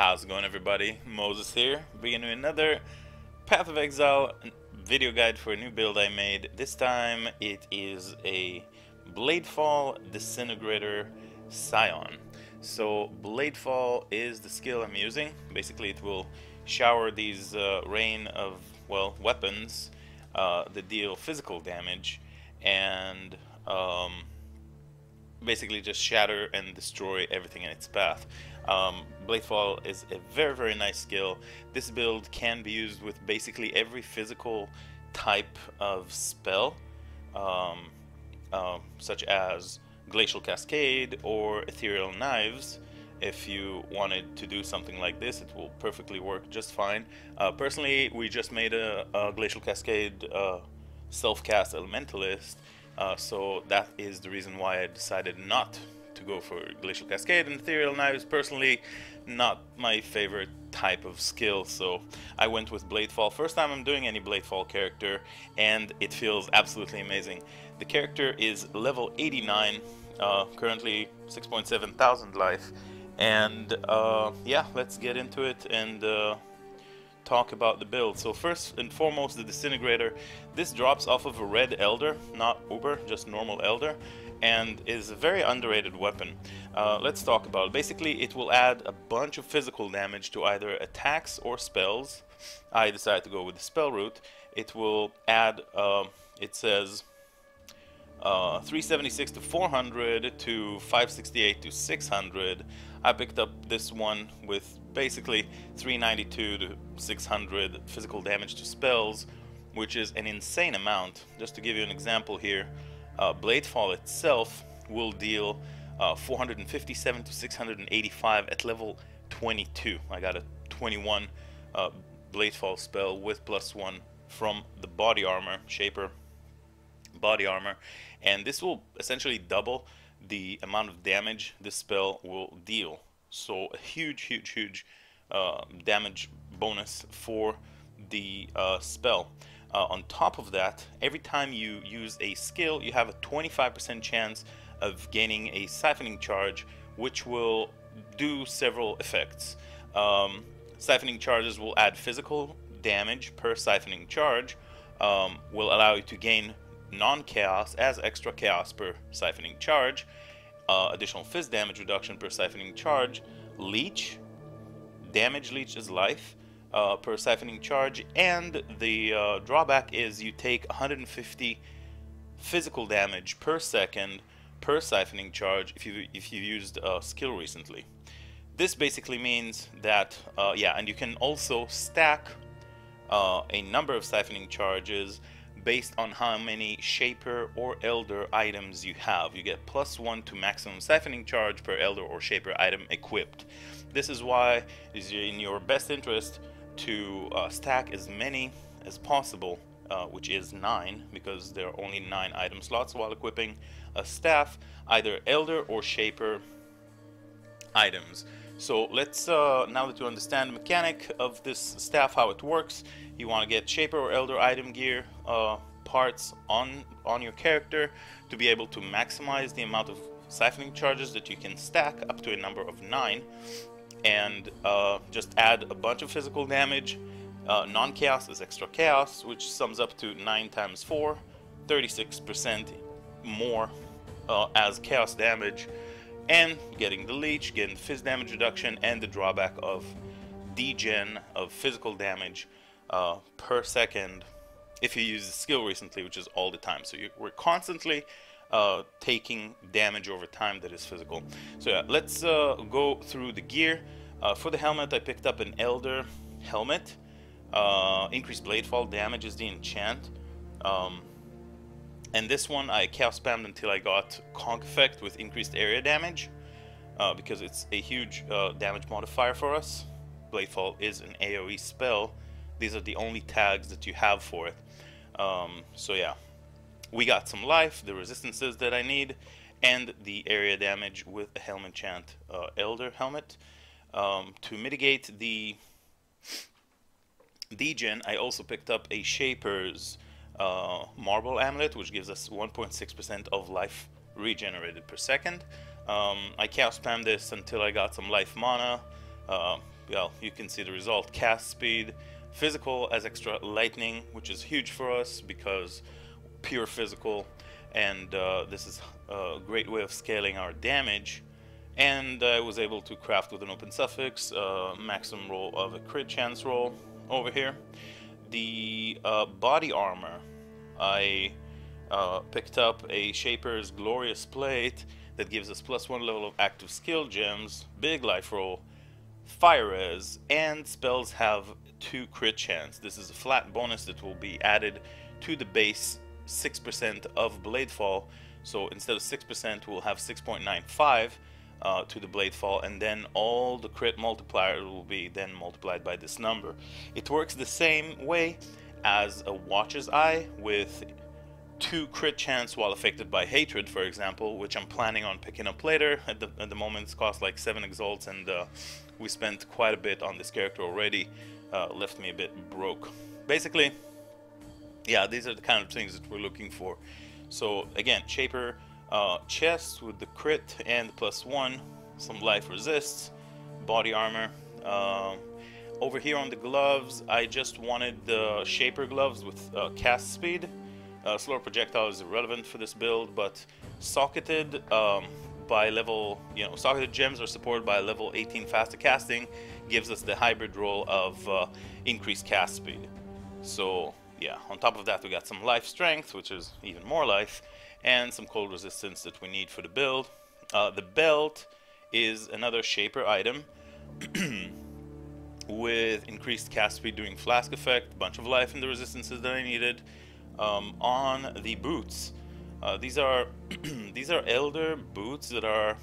How's it going, everybody? Moses here, bringing you another Path of Exile video guide for a new build I made. This time it is a BladeFall Disintegrator Scion. So BladeFall is the skill I'm using. Basically it will shower these rain of, well, weapons that deal physical damage and basically just shatter and destroy everything in its path. BladeFall is a very nice skill. This build can be used with basically every physical type of spell, such as Glacial Cascade or Ethereal Knives. If you wanted to do something like this, it will perfectly work just fine. Personally, we just made a Glacial Cascade self-cast Elementalist, so that is the reason why I decided not to go for Glacial Cascade. And Ethereal Knives, personally, not my favorite type of skill, so I went with BladeFall. First time I'm doing any BladeFall character, and it feels absolutely amazing. The character is level 89, currently 6.7 thousand life, and yeah, let's get into it and talk about the build. So first and foremost, the Disintegrator. This drops off of a red Elder, not Uber, just normal Elder, and is a very underrated weapon. Let's talk about it. Basically, it will add a bunch of physical damage to either attacks or spells. I decided to go with the spell route. It will add, it says 376 to 400 to 568 to 600. I picked up this one with basically 392 to 600 physical damage to spells, which is an insane amount. Just to give you an example here, BladeFall itself will deal 457 to 685 at level 22. I got a 21 BladeFall spell with +1 from the body armor, Shaper body armor, and this will essentially double the amount of damage this spell will deal. So a huge damage bonus for the spell. On top of that, every time you use a skill, you have a 25% chance of gaining a siphoning charge, which will do several effects. Siphoning charges will add physical damage per siphoning charge, will allow you to gain non-chaos as extra chaos per siphoning charge, additional phys damage reduction per siphoning charge, leech, damage leech is life per siphoning charge, and the drawback is you take 150 physical damage per second per siphoning charge if you used a skill recently. This basically means that yeah, and you can also stack a number of siphoning charges based on how many Shaper or Elder items you have. You get +1 to maximum siphoning charge per Elder or Shaper item equipped. This is why it is in your best interest to stack as many as possible, which is 9, because there are only 9 item slots while equipping a staff, either Elder or Shaper items. So let's, now that you understand the mechanic of this staff, how it works, you want to get Shaper or Elder item gear parts on your character to be able to maximize the amount of siphoning charges that you can stack up to a number of 9, and just add a bunch of physical damage. Non-chaos is extra chaos, which sums up to 9 times 4, 36% more as chaos damage, and getting the leech, getting the phys damage reduction, and the drawback of degen of physical damage per second if you use the skill recently, which is all the time. So we're constantly taking damage over time that is physical. So yeah, let's go through the gear. For the helmet, I picked up an Elder helmet. Increased BladeFall damage is the enchant. And this one I chaos spammed until I got Conk effect with increased area damage, because it's a huge damage modifier for us. BladeFall is an AoE spell. These are the only tags that you have for it. So yeah, we got some life, the resistances that I need, and the area damage with a helmet enchant Elder helmet. To mitigate the degen, I also picked up a Shaper's Marble Amulet, which gives us 1.6% of life regenerated per second. I chaos spammed this until I got some life mana, well, you can see the result. Cast speed, physical as extra lightning, which is huge for us because pure physical, and this is a great way of scaling our damage. And I was able to craft with an open suffix, maximum roll of a crit chance roll over here. The body armor, I picked up a Shaper's Glorious Plate that gives us +1 level of active skill gems, big life roll, fire res, and spells have 2 crit chance. This is a flat bonus that will be added to the base 6% of BladeFall. So instead of 6%, we'll have 6.95 to the BladeFall, and then all the crit multiplier will be then multiplied by this number. It works the same way as a Watcher's Eye with 2 crit chance while affected by hatred, for example, which I'm planning on picking up later. At the moment it's cost like 7 exalts, and we spent quite a bit on this character already. Left me a bit broke. Basically, yeah, these are the kind of things that we're looking for. So again, Shaper chest with the crit and +1, some life resists, body armor. Over here on the gloves, I just wanted the Shaper gloves with cast speed. Slower projectile is irrelevant for this build, but socketed by level, socketed gems are supported by level 18 faster casting, gives us the hybrid roll of increased cast speed. So yeah, on top of that we got some life strength, which is even more life, and some cold resistance that we need for the build. The belt is another Shaper item with increased cast speed doing Flask effect, bunch of life and the resistances that I needed. On the boots, these are these are Elder boots that are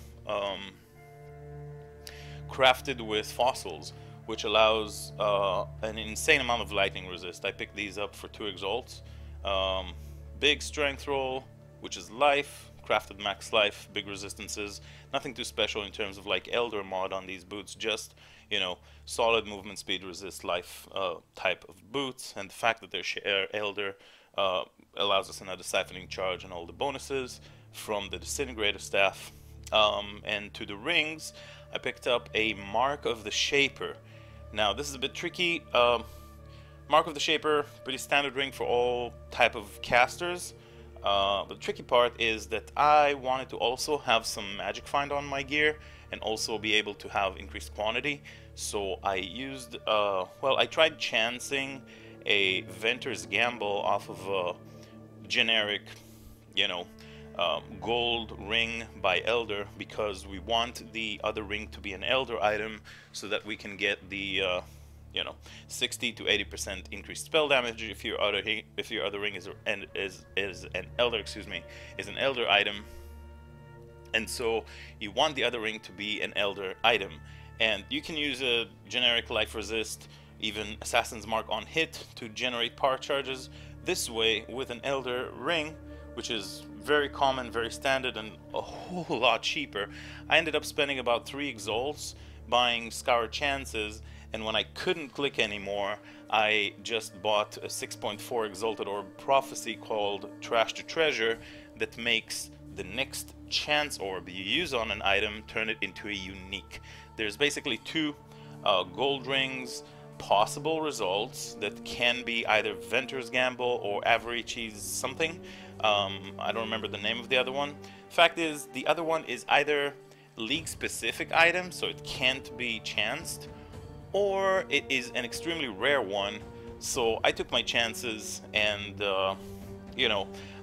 crafted with fossils, which allows an insane amount of lightning resist. I picked these up for 2 exalts. Big strength roll, which is life, crafted max life, big resistances. Nothing too special in terms of like Elder mod on these boots, just solid movement speed, resist life type of boots, and the fact that they're Elder allows us another siphoning charge and all the bonuses from the Disintegrator staff. And to the rings, I picked up a Mark of the Shaper. Now this is a bit tricky. Mark of the Shaper, pretty standard ring for all type of casters. But the tricky part is that I wanted to also have some magic find on my gear and also be able to have increased quantity. So I used, I tried chancing a Venter's Gamble off of a generic, gold ring by Elder, because we want the other ring to be an Elder item so that we can get the 60 to 80% increased spell damage if your other ring is an Elder item. And so you want the other ring to be an Elder item, and you can use a generic life resist, even Assassin's Mark on hit, to generate power charges. This way, with an Elder ring, which is very common, very standard, and a whole lot cheaper, I ended up spending about 3 exalts buying Scour Chances, and when I couldn't click anymore, I just bought a 6.4 Exalted Orb Prophecy called Trash to Treasure that makes the next Chance Orb you use on an item turn it into a unique. There's basically 2 gold rings possible results that can be either Venter's Gamble or Average's something. I don't remember the name of the other one. Fact is, the other one is either league specific item, so it can't be chanced, or it is an extremely rare one. So I took my chances, and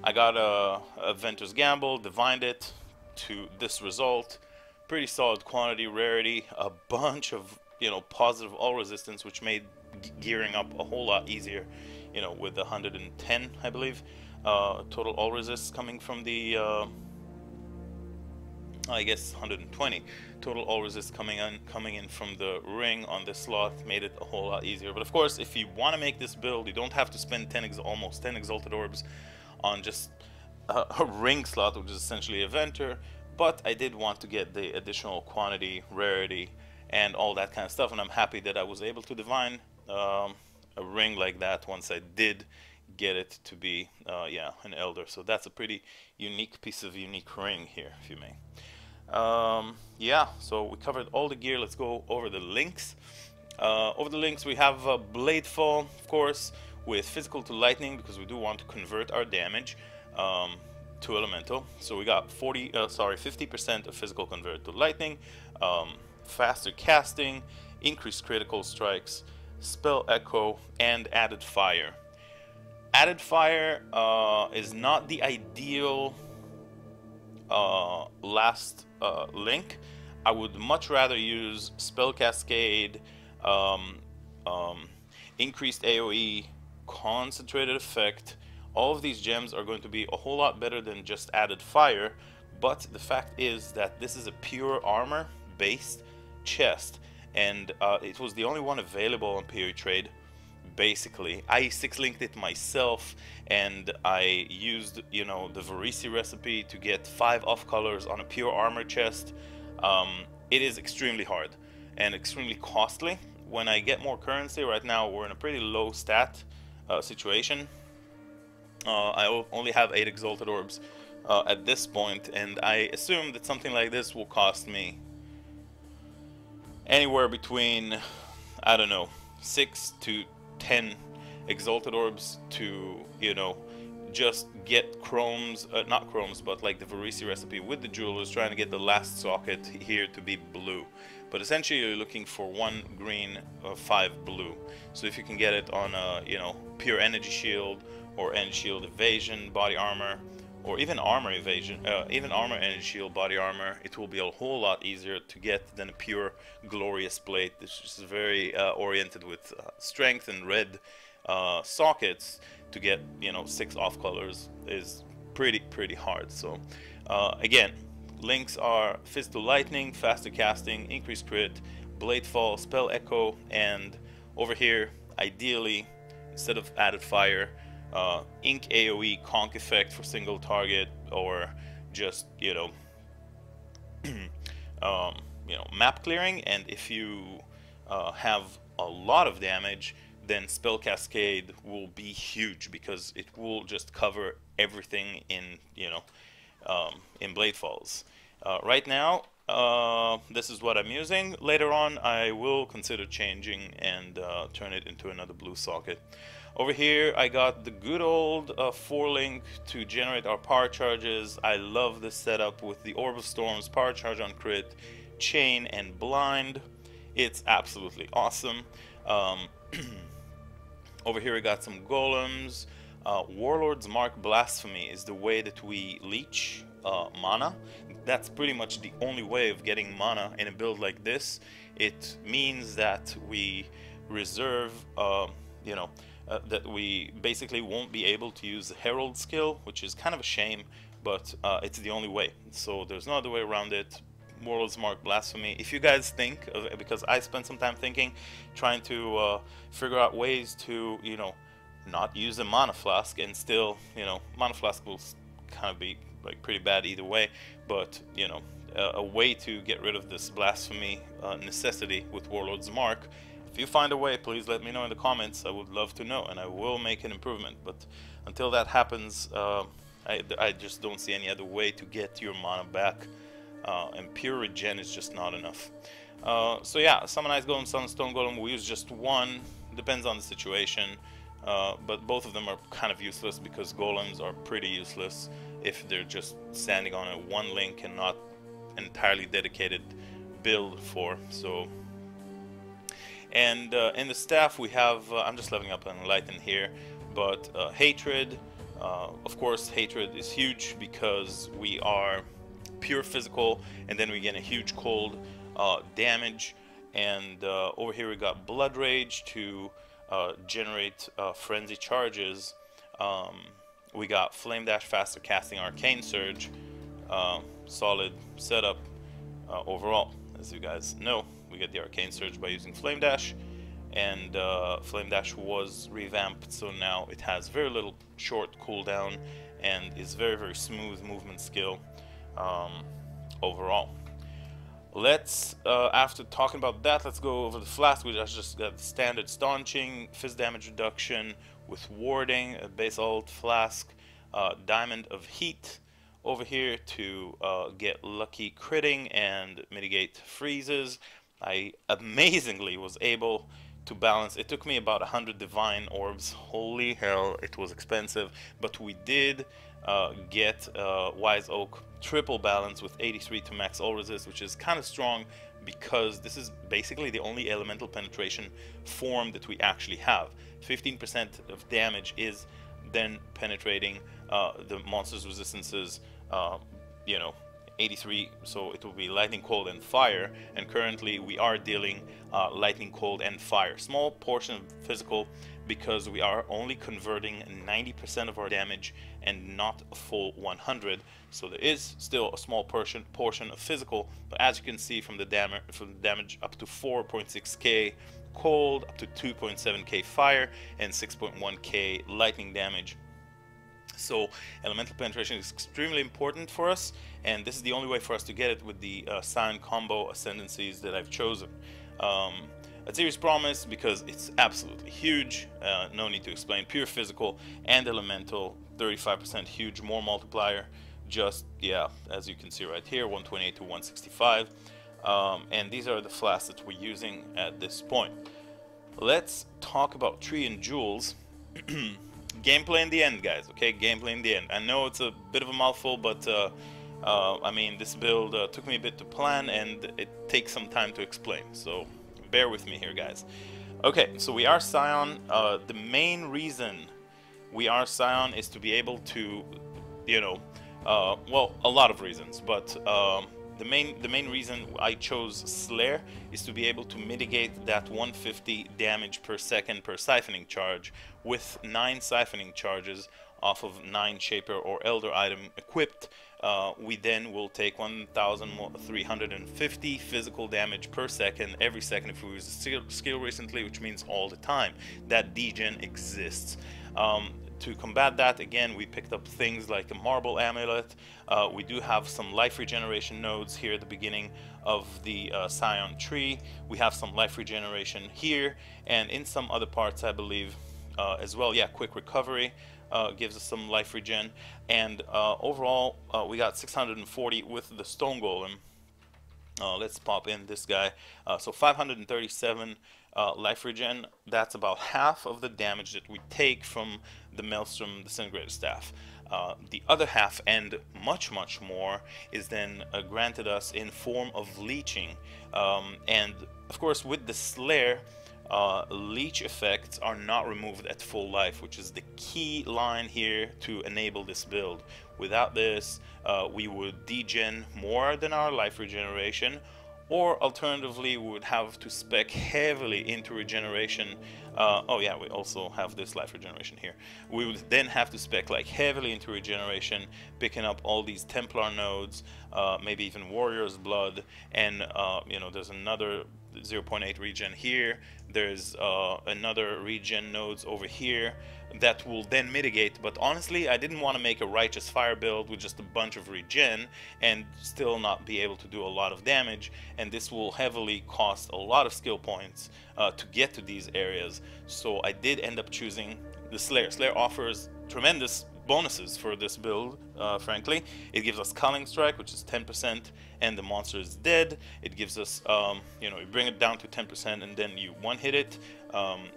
I got a Venter's Gamble, divined it to this result. Pretty solid quantity, rarity, a bunch of positive all resistance, which made gearing up a whole lot easier, with 110, I believe, total all resists coming from the I guess 120 total all resists coming in from the ring on this slot made it a whole lot easier. But of course, if you want to make this build, you don't have to spend almost 10 exalted orbs on just a ring slot, which is essentially a Venter. But I did want to get the additional quantity, rarity, and all that kind of stuff, and I'm happy that I was able to divine a ring like that once I did get it to be an Elder. So that's a pretty unique piece of unique ring here, if you may. So we covered all the gear. Let's go over the links. Over the links we have BladeFall, of course, with physical to lightning, because we do want to convert our damage to elemental. So we got 50% of physical converted to lightning, faster casting, increased critical strikes, spell echo, and added fire. Added fire is not the ideal last link. I would much rather use spell cascade, increased AoE, concentrated effect. All of these gems are going to be a whole lot better than just added fire, but the fact is that this is a pure armor based chest, and it was the only one available on POE trade. Basically, I 6-linked it myself, and I used, you know, the Varisi recipe to get 5 off colors on a pure armor chest. It is extremely hard and extremely costly. When I get more currency, right now we're in a pretty low stat situation. I only have 8 exalted orbs at this point, and I assume that something like this will cost me anywhere between, I don't know, 6 to 10 exalted orbs to, you know, just get chromes, not chromes, but like the Varisi recipe with the jewelers, trying to get the last socket here to be blue. But essentially you're looking for 1 green, 5 blue. So if you can get it on a, you know, pure energy shield or energy shield evasion body armor, or even armor evasion, even armor energy shield body armor, it will be a whole lot easier to get than a pure glorious blade. This is very oriented with strength and red sockets. To get, you know, 6 off colors is pretty hard. So again, links are Fizz to Lightning, faster casting, increased crit, BladeFall, spell echo, and over here ideally instead of added fire, ink AoE conk effect for single target, or just, you know, map clearing. And if you have a lot of damage, then spell cascade will be huge, because it will just cover everything in, you know, in BladeFalls. Right now, this is what I'm using. Later on, I will consider changing and turn it into another blue socket. Over here, I got the good old 4-link to generate our power charges. I love this setup with the Orb of Storms, power charge on crit, chain, and blind. It's absolutely awesome. Over here, we got some golems. Warlord's Mark Blasphemy is the way that we leech mana. That's pretty much the only way of getting mana in a build like this. It means that we reserve, you know, that we basically won't be able to use the Herald skill, which is kind of a shame, but it's the only way. So there's no other way around it. Warlord's Mark Blasphemy. If you guys think of it, because I spent some time thinking, trying to figure out ways to, you know, not use a mana flask, and still, you know, mana flask will kind of be like pretty bad either way, but, you know, a way to get rid of this blasphemy necessity with Warlord's Mark. If you find a way, please let me know in the comments. I would love to know, and I will make an improvement. But until that happens, I just don't see any other way to get your mana back. And pure regen is just not enough. So yeah, Summonize Golem, Sunstone Golem, we use just one, depends on the situation, but both of them are kind of useless, because golems are pretty useless if they're just standing on a 1-link and not an entirely dedicated build for. So, and in the staff we have, I'm just leveling up on Enlighten here, but Hatred, of course Hatred is huge because we are pure physical, and then we get a huge cold damage. And over here we got Blood Rage to generate frenzy charges. We got Flame Dash, faster casting, Arcane Surge. Solid setup overall. As you guys know, we get the Arcane Surge by using Flame Dash, and Flame Dash was revamped, so now it has very little short cooldown and is very smooth movement skill. Overall, let's after talking about that, let's go over the Flask, which I just got standard staunching, fizz damage reduction with warding, a base ult Flask, diamond of heat over here to get lucky critting and mitigate freezes, I amazingly was able to balance. It took me about 100 divine orbs. Holy hell, it was expensive, but we did get Wise Oak triple balance with 83 to max all resist, which is kind of strong because this is basically the only elemental penetration form that we actually have. 15% of damage is then penetrating the monster's resistances, you know, 83, so it will be lightning, cold, and fire, and currently we are dealing lightning, cold, and fire. Small portion of physical because we are only converting 90% of our damage and not a full 100, so there is still a small portion of physical, but as you can see from the damage up to 4.6k cold, up to 2.7k fire, and 6.1k lightning damage. So elemental penetration is extremely important for us, and this is the only way for us to get it with the Scion combo ascendancies that I've chosen. A serious promise because it's absolutely huge, no need to explain. Pure physical and elemental, 35% huge, more multiplier, just, yeah, as you can see right here, 128 to 165. And these are the flasks that we're using at this point. Let's talk about tree and jewels. Gameplay in the end, guys, okay? Gameplay in the end. I know it's a bit of a mouthful, but I mean, this build took me a bit to plan, and it takes some time to explain, so bear with me here, guys. Okay, so we are Scion. The main reason we are Scion is to be able to, you know, well, a lot of reasons, but the main reason I chose Slayer is to be able to mitigate that 150 damage per second per siphoning charge with 9 siphoning charges off of 9 Shaper or Elder item equipped. We then will take 1,350 physical damage per second every second if we use a skill recently, which means all the time. That degen exists. To combat that, again, we picked up things like a marble amulet. We do have some life regeneration nodes here at the beginning of the Scion tree. We have some life regeneration here, and in some other parts, I believe, as well. Yeah, quick recovery gives us some life regen, and overall, we got 640 with the stone golem. Let's pop in this guy. So 537 life regen. That's about half of the damage that we take from the Maelstrom Disintegrator staff. The other half, and much more, is then granted us in form of leeching. And of course, with the Slayer, leech effects are not removed at full life, which is the key line here to enable this build. Without this, we would degen more than our life regeneration, or alternatively we would have to spec heavily into regeneration. Oh yeah, we also have this life regeneration here. We would then have to spec like heavily into regeneration, picking up all these Templar nodes, maybe even Warrior's Blood, and you know, there's another 0.8 regen here, there's another regen nodes over here that will then mitigate. But honestly, I didn't want to make a righteous fire build with just a bunch of regen and still not be able to do a lot of damage, and this will heavily cost a lot of skill points to get to these areas. So I did end up choosing the Slayer. Slayer offers tremendous bonuses for this build, frankly. It gives us Culling Strike, which is 10%, and the monster is dead. It gives us, you know, you bring it down to 10% and then you one-hit it.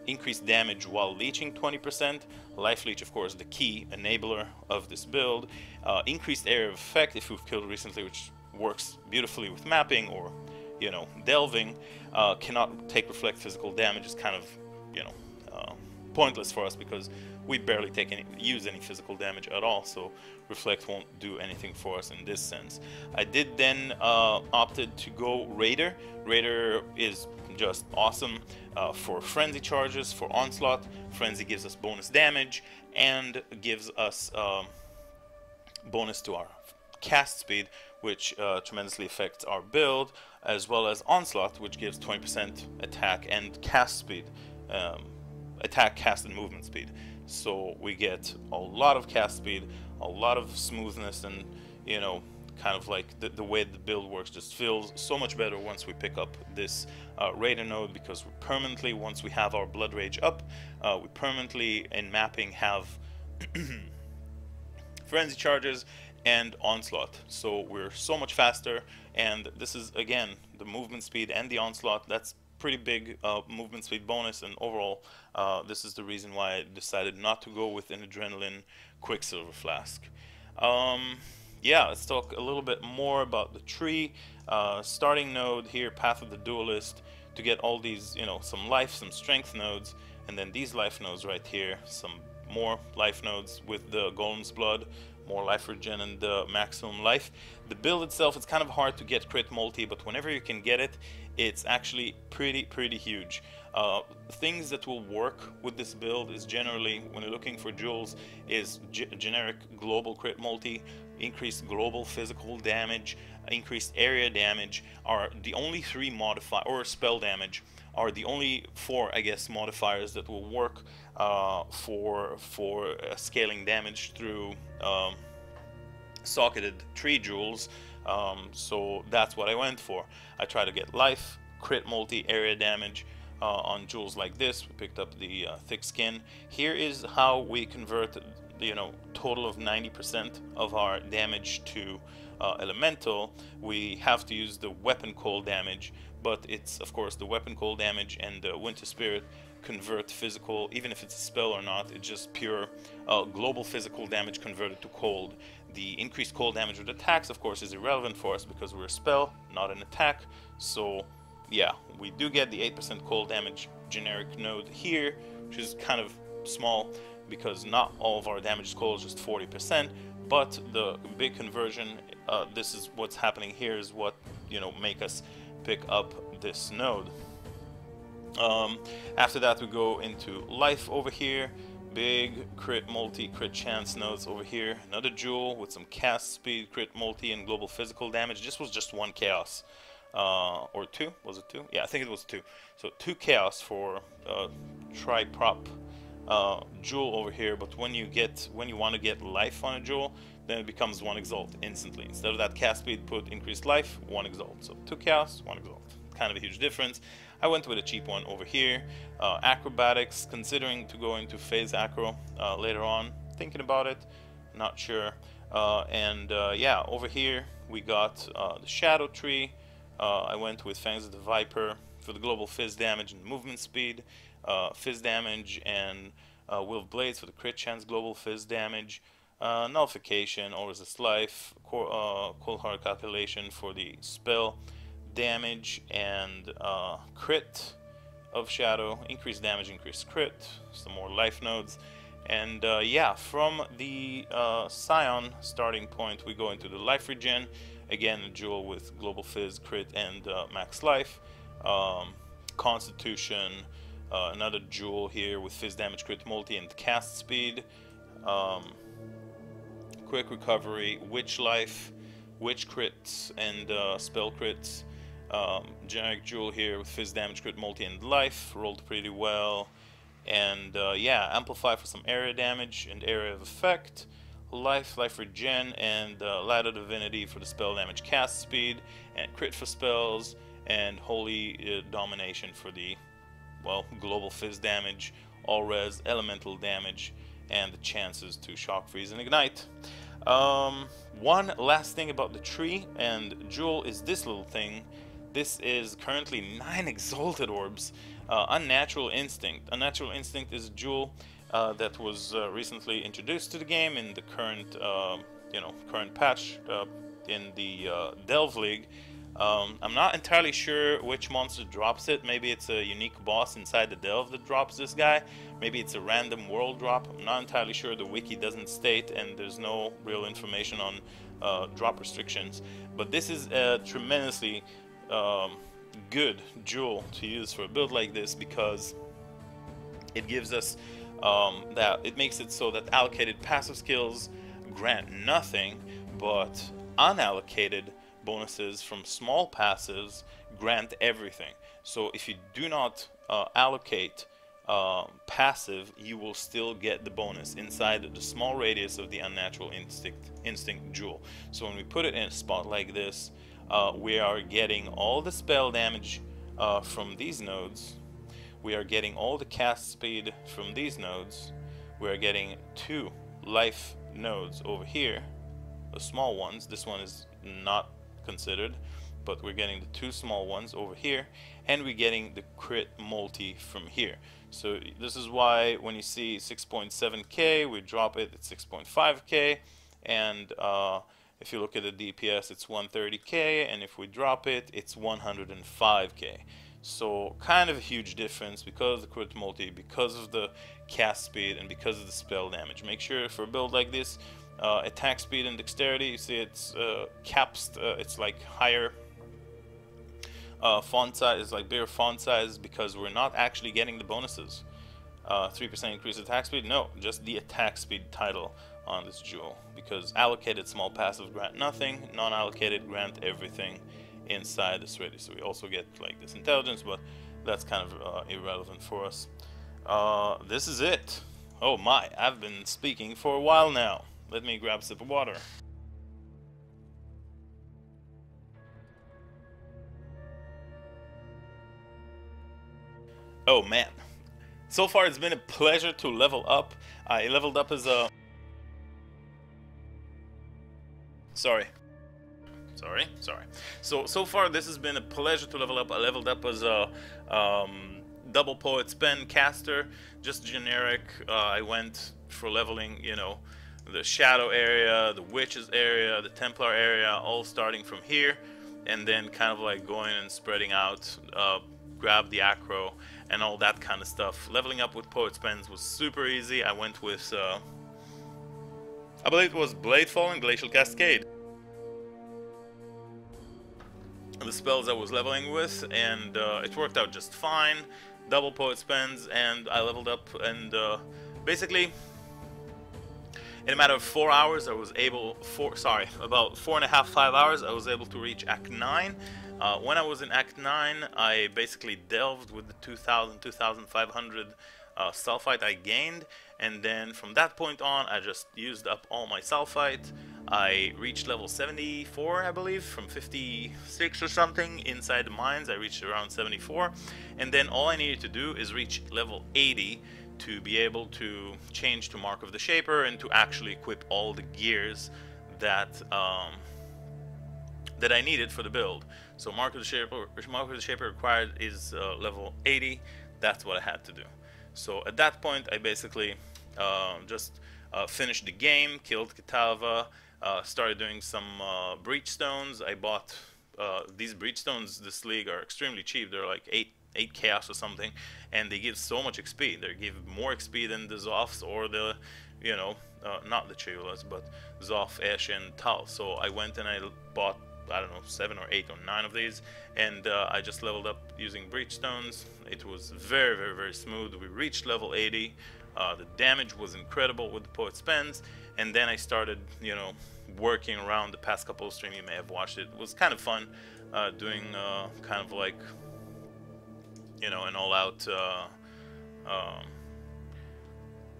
Increased damage while leeching 20%. Life Leech, of course, the key enabler of this build. Increased area of effect if you've killed recently, which works beautifully with mapping or, you know, delving. Cannot take reflect physical damage. Is kind of, you know, pointless for us because we barely use any physical damage at all, so reflect won't do anything for us in this sense. I did then opted to go Raider. Raider is just awesome for frenzy charges, for onslaught. Frenzy gives us bonus damage and gives us bonus to our cast speed, which tremendously affects our build, as well as onslaught, which gives 20% attack and cast speed, attack, cast, and movement speed. So we get a lot of cast speed, a lot of smoothness, and, you know, kind of like the way the build works just feels so much better once we pick up this Raider node, because we permanently, once we have our Blood Rage up, we permanently in mapping have frenzy charges and Onslaught. So we're so much faster, and this is again the movement speed and the Onslaught. That's pretty big movement speed bonus, and overall this is the reason why I decided not to go with an Adrenaline Quicksilver Flask. Yeah, let's talk a little bit more about the tree. Starting node here, Path of the Duelist, to get all these, you know, some life, some strength nodes, and then these life nodes right here, some more life nodes with the Golem's Blood, more life regen and maximum life. The build itself, it's kind of hard to get crit multi, but whenever you can get it, it's actually pretty huge. Things that will work with this build is generally, when you're looking for jewels, is generic global crit multi, increased global physical damage, increased area damage are the only three modifiers, or spell damage are the only four, I guess, modifiers that will work for scaling damage through socketed tree jewels. So that's what I went for. I try to get life, crit multi, area damage on jewels like this. We picked up the thick skin. Here is how we convert, you know, total of 90% of our damage to elemental. We have to use the weapon cold damage, but it's of course the weapon cold damage and the Winter Spirit convert physical, even if it's a spell or not. It's just pure global physical damage converted to cold. The increased cold damage with attacks, of course, is irrelevant for us because we're a spell, not an attack. So yeah, we do get the 8% cold damage generic node here, which is kind of small because not all of our damage is cold, just 40%. But the big conversion, this is what's happening here, is what, you know, make us pick up this node. After that, we go into life over here. Big crit multi, crit chance nodes over here. Another jewel with some cast speed, crit multi, and global physical damage. This was just one chaos, or two. Was it two? Yeah, I think it was two. So 2 chaos for tri-prop jewel over here. But when you want to get life on a jewel, then it becomes 1 exalt instantly. Instead of that cast speed, put increased life, 1 exalt. So 2 chaos, 1 exalt. Kind of a huge difference. I went with a cheap one over here. Acrobatics, considering to go into phase acro later on. Thinking about it, not sure. Yeah, over here we got the Shadow Tree. I went with Fangs of the Viper for the global fizz damage and movement speed, fizz damage, and Will of Blades for the crit chance global fizz damage. Nullification, or resist life, cold hard calculation for the spell damage, and crit of shadow, increased damage, increased crit, some more life nodes. And yeah, from the Scion starting point, we go into the life regen. Again, a jewel with global fizz, crit, and max life. Constitution, another jewel here with fizz damage, crit multi, and cast speed. Quick recovery, witch life, witch crits, and spell crits. Generic jewel here with fizz damage, crit multi, and life. Rolled pretty well. And yeah, amplify for some area damage and area of effect. Life regen, and Ladder Divinity for the spell damage cast speed, and crit for spells, and Holy Domination for the, well, global fizz damage, all res, elemental damage, and the chances to shock, freeze, and ignite. One last thing about the tree and jewel is this little thing. This is currently 9 Exalted Orbs. Unnatural Instinct. Unnatural Instinct is a jewel that was recently introduced to the game in the current, current patch in the Delve League. I'm not entirely sure which monster drops it. Maybe it's a unique boss inside the Delve that drops this guy. Maybe it's a random world drop. I'm not entirely sure. The wiki doesn't state, and there's no real information on drop restrictions. But this is a tremendously good jewel to use for a build like this, because it gives us that it makes it so that allocated passive skills grant nothing, but unallocated bonuses from small passives grant everything. So if you do not allocate passive, you will still get the bonus inside the small radius of the unnatural instinct jewel. So when we put it in a spot like this, we are getting all the spell damage from these nodes. We are getting all the cast speed from these nodes. We are getting 2 life nodes over here. the small ones. This one is not considered, but we're getting the 2 small ones over here, and we're getting the crit multi from here. So this is why when you see 6.7k, we drop it at 6.5k, and if you look at the DPS, it's 130k, and if we drop it, it's 105k. So kind of a huge difference because of the crit multi, because of the cast speed, and because of the spell damage. Make sure for a build like this, attack speed and dexterity, you see it's caps, it's like higher font size, like bigger font size, because we're not actually getting the bonuses. 3% increased attack speed, no, just the attack speed title on this jewel, because allocated small passive grant nothing, non-allocated grant everything inside this ready. So we also get like this intelligence, but that's kind of irrelevant for us. This is it. Oh my, I've been speaking for a while now. Let me grab a sip of water. Oh man, so far it's been a pleasure to level up. I leveled up as a... Sorry. So far this has been a pleasure to level up. I leveled up as a double poet spell caster, just generic. I went for leveling, you know, the shadow area, the witches area, the Templar area, all starting from here, and then kind of like going and spreading out, grab the acro and all that kind of stuff. Leveling up with poet spells was super easy. I went with I believe it was BladeFall and Glacial Cascade, the spells I was leveling with, and it worked out just fine. Double poet spells, and I leveled up, and basically in a matter of 4 hours I was able, about 4.5, 5 hours, I was able to reach Act 9. When I was in Act 9, I basically delved with the 2,500 sulfite I gained, and then from that point on I just used up all my sulfite. I reached level 74, I believe, from 56 or something inside the mines. I reached around 74, and then all I needed to do is reach level 80 to be able to change to Mark of the Shaper and to actually equip all the gears that that I needed for the build. So Mark of the Shaper required is level 80. That's what I had to do. So at that point I basically just finished the game, killed Kitava, started doing some breach stones. I bought these breach stones. This league are extremely cheap. They're like 8 chaos or something, and they give so much XP. They give more XP than the Zophs or the, you know, not the Chayulas, but Zoph, Ash, and Tal. So I went and I bought, I don't know, 7 or 8 or 9 of these, and I just leveled up using breach stones. It was very, very, very smooth. We reached level 80. The damage was incredible with the poet spends, and then I started, you know, working around. The past couple of streams, you may have watched it. It was kind of fun doing kind of like, you know, an all-out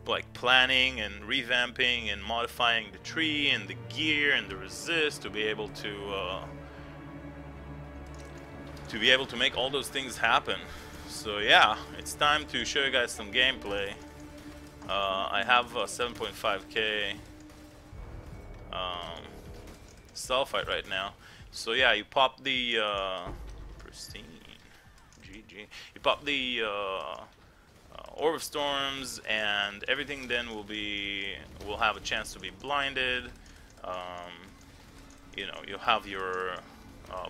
like planning and revamping and modifying the tree and the gear and the resist to be able to make all those things happen. So yeah, it's time to show you guys some gameplay. I have a 7.5k sulfite right now. So yeah, you pop the pristine GG. You pop the Orb of Storms, and everything then will have a chance to be blinded. You know, you'll have your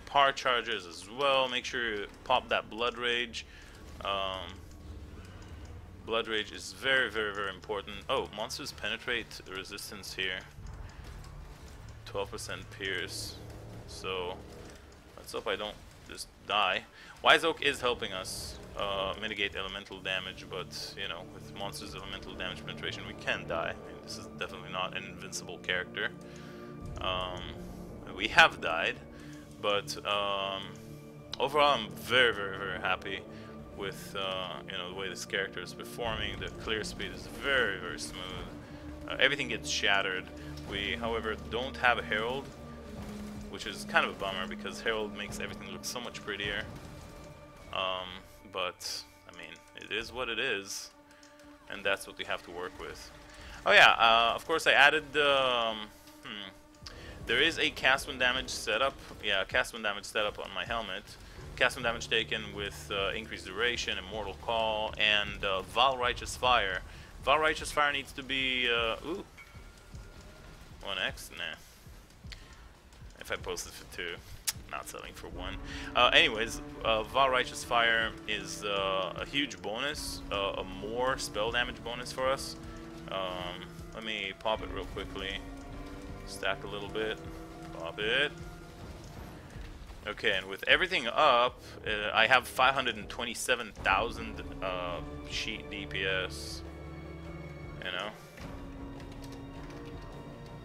power charges as well. Make sure you pop that Blood Rage. Blood Rage is very, very, very important. Oh, monsters penetrate the resistance here. 12% pierce. So let's hope I don't just die. Wise Oak is helping us mitigate elemental damage, but you know, with monsters elemental damage penetration, we can die. I mean, this is definitely not an invincible character. We have died, but overall, I'm very, very, very happy with you know, the way this character is performing. The clear speed is very, very smooth. Everything gets shattered. We, however, don't have a Herald, which is kind of a bummer because Herald makes everything look so much prettier. But I mean, it is what it is, and that's what we have to work with. Oh yeah, of course I added There is a cast when damage setup. Yeah, cast when damage setup on my helmet. Cast when damage taken with increased duration, Immortal Call, and Val Righteous Fire. Val Righteous Fire needs to be ooh, 1x. Nah. If I post it for 2, not selling for 1. Anyways, Val Righteous Fire is a huge bonus, a more spell damage bonus for us. Let me pop it real quickly. Stack a little bit. Pop it. Okay, and with everything up, I have 527,000 sheet DPS. You know?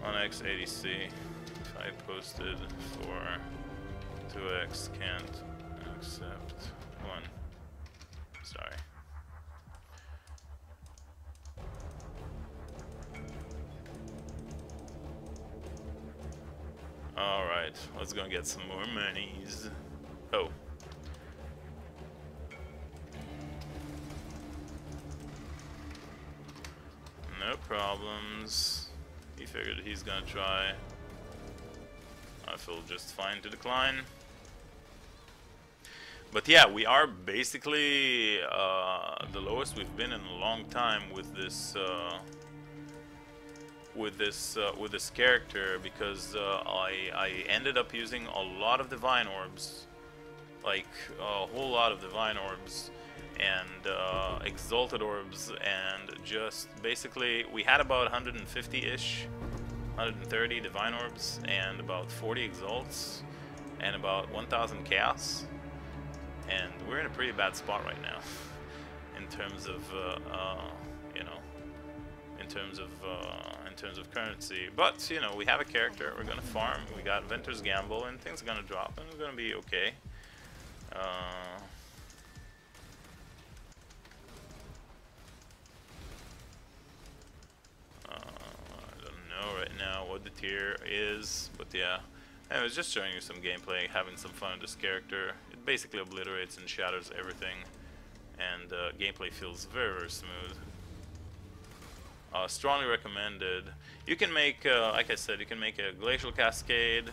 1x ADC. If I posted for 2x, can't accept 1. Sorry. Alright, let's go get some more monies. Oh. No problems. He figured he's gonna try. I feel just fine to decline. But yeah, we are basically the lowest we've been in a long time with this character, because I ended up using a lot of divine orbs, like a whole lot of divine orbs and exalted orbs, and just basically we had about 150-ish, 130 divine orbs and about 40 exalts and about 1,000 chaos, and we're in a pretty bad spot right now in terms of you know, in terms of currency. But you know, we have a character, we're gonna farm, we got Venter's Gamble, and things are gonna drop and we're gonna be okay. I don't know right now what the tier is, but yeah, I was just showing you some gameplay, having some fun with this character. It basically obliterates and shatters everything, and gameplay feels very, very smooth. Strongly recommended. You can make, like I said, you can make a Glacial Cascade,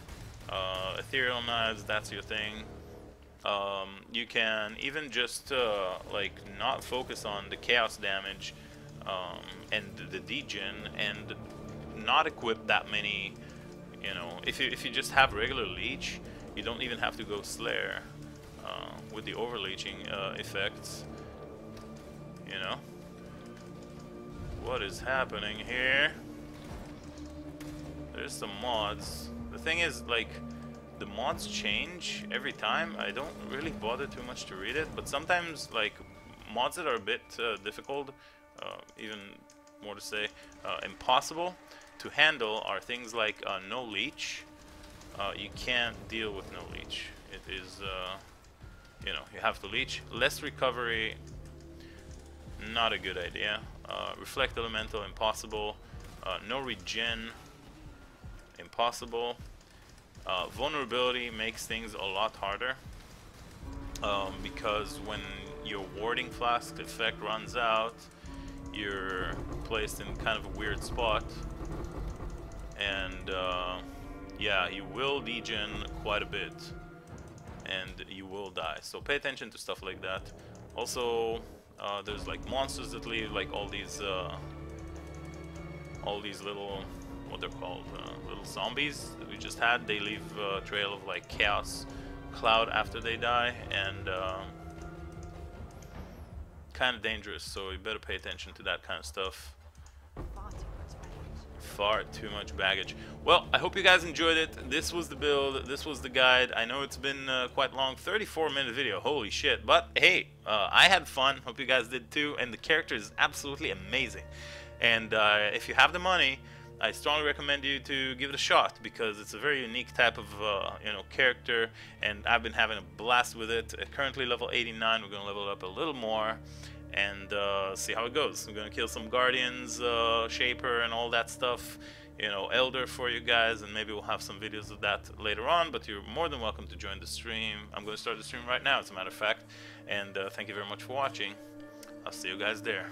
Ethereal Knives, that's your thing. You can even just like not focus on the chaos damage and the degen, and not equip that many. You know, if you just have regular leech, you don't even have to go Slayer with the overleeching effects. You know. What is happening here? There's some mods. The thing is, like, the mods change every time. I don't really bother too much to read it, but sometimes, like, mods that are a bit difficult, even more to say, impossible to handle, are things like no leech. You can't deal with no leech. It is, you know, you have to leech. Less recovery, not a good idea. Reflect Elemental, impossible. No regen, impossible. Vulnerability makes things a lot harder, because when your warding flask effect runs out, you're placed in kind of a weird spot, and yeah, you will degen quite a bit and you will die, so pay attention to stuff like that. Also, there's like monsters that leave like all these little, what they're called, little zombies that we just had. They leave a trail of like chaos cloud after they die, and kind of dangerous, so you better pay attention to that kind of stuff. Far too much baggage. Well, I hope you guys enjoyed it. This was the build, this was the guide. I know it's been quite long, 34-minute video, holy shit, but hey, I had fun, hope you guys did too, and the character is absolutely amazing. And if you have the money, I strongly recommend you to give it a shot, because it's a very unique type of you know, character, and I've been having a blast with it. Currently level 89, we're going to level it up a little more, and see how it goes. We're gonna kill some guardians, shaper and all that stuff, you know, elder for you guys, and maybe we'll have some videos of that later on, but you're more than welcome to join the stream. I'm gonna start the stream right now, as a matter of fact, and thank you very much for watching. I'll see you guys there.